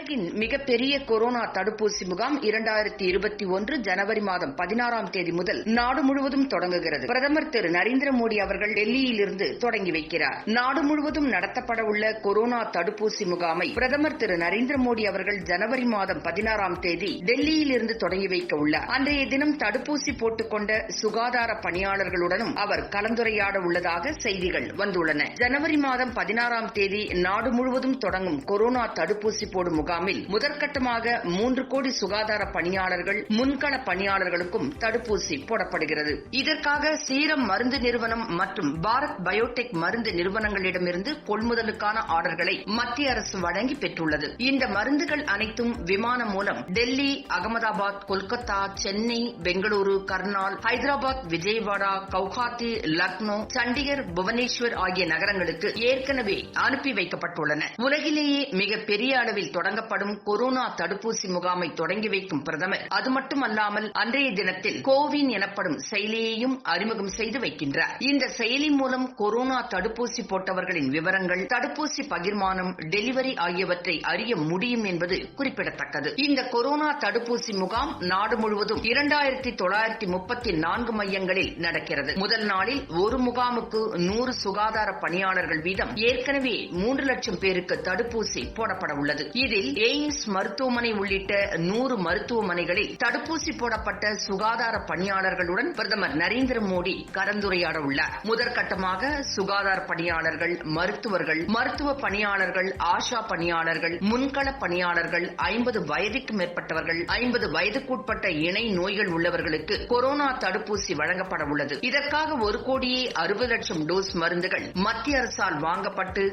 உலகின் மிகப்பெரிய கொரோனா தடுப்பூசி முகாம் 2021 ஜனவரி மாதம் 16ஆம் தேதி முதல் நாடு முழுவதும் தொடங்குகிறது. பிரதமர் திரு நரேந்திர மோடி அவர்கள் டெல்லியிலிருந்து தொடங்கி வைக்கிறார். நாடு முழுவதும் நடத்தப்பட உள்ள கொரோனா தடுப்பூசி முகாமை பிரதமர் திரு நரேந்திர மோடி அவர்கள் ஜனவரி மாதம் 16ஆம் தேதி டெல்லியிலிருந்து தொடங்கி வைக்க உள்ளார். அன்றைய தினம் தடுப்பூசி போட்டுக் கொண்ட சுகாதார பணியாளர்களுடனும் அவர் கலந்துரையாட உள்ளதாக செய்திகள் வந்துள்ளன. ஜனவரி மாதம் 16ஆம் தேதி நாடு முழுவதும் தொடங்கும் கொரோனா தடுப்பூசி போடும் முகாமில் முதற்கட்டமாக 3 கோடி சுகாதார பணியாளர்கள், முன்கள பணியாளர்களுக்கும் தடுப்பூசி போடப்படுகிறது. இதற்காக சீரம் மருந்து நிறுவனம் மற்றும் பாரத் பயோடெக் மருந்து நிறுவனங்களிடமிருந்து கொள்முதலுக்கான ஆர்டர்களை மத்திய அரசு வழங்கி பெற்றுள்ளது. இந்த மருந்துகள் அனைத்தும் விமானம் மூலம் டெல்லி, அகமதாபாத், கொல்கத்தா, சென்னை, பெங்களூரு, கர்னால், ஹைதராபாத், விஜயவாடா, கவுஹாத்தி, லக்னோ, சண்டிகர், புவனேஸ்வர் ஆகிய நகரங்களுக்கு ஏற்கனவே அனுப்பி வைக்கப்பட்டுள்ளன. உலகிலேயே மிகப்பெரிய அளவில் தொடங்கப்படும் கொரோனா தடுப்பூசி முகாமை தொடங்கி வைக்கும் பிரதமர் அது மட்டுமல்லாமல் அன்றைய தினத்தில் கோவின் எனப்படும் செயலியையும் அறிமுகம் செய்து வைக்கின்றார். இந்த செயலி மூலம் கொரோனா தடுப்பூசி போட்டவர்களின் விவரங்கள், தடுப்பூசி பகிர்மானம், டெலிவரி ஆகியவற்றை அறிய முடியும் என்பது குறிப்பிடத்தக்கது. இந்த கொரோனா தடுப்பூசி முகாம் நாடு முழுவதும் 2934 மையங்களில் நடக்கிறது. முதல் நாளில் ஒரு முகாமுக்கு 100 சுகாதார பணியாளர்கள் வீதம் ஏற்கனவே 3 லட்சம் பேருக்கு தடுப்பூசி போடப்பட உள்ளது. இதில் எய்ம்ஸ் மருத்துவமனை உள்ளிட்ட 100 மருத்துவமனைகளில் தடுப்பூசி போடப்பட்ட சுகாதார பணியாளர்களுடன் பிரதமர் நரேந்திர மோடி கலந்துரையாட உள்ளார். முதற்கட்டமாக சுகாதார பணியாளர்கள், மருத்துவர்கள், மருத்துவ பணியாளர்கள், ஆஷா பணியாளர்கள், முன்கள பணியாளர்கள், 50 வயதுக்கு மேற்பட்டவர்கள், 50 வயதுக்குட்பட்ட இணை நோய்கள் உள்ளவர்களுக்கு கொரோனா தடுப்பூசி வழங்கப்பட உள்ளது. இதற்காக 1,60,00,000 டோஸ் மருந்துகள் மத்திய அரசால் வாங்கப்பட்டு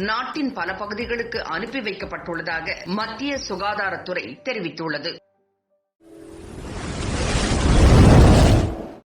நாட்டின் பல பகுதிகளுக்கு அனுப்பி வைக்கப்பட்டுள்ளதாக மத்திய சுகாதாரத்துறை தெரிவித்துள்ளது.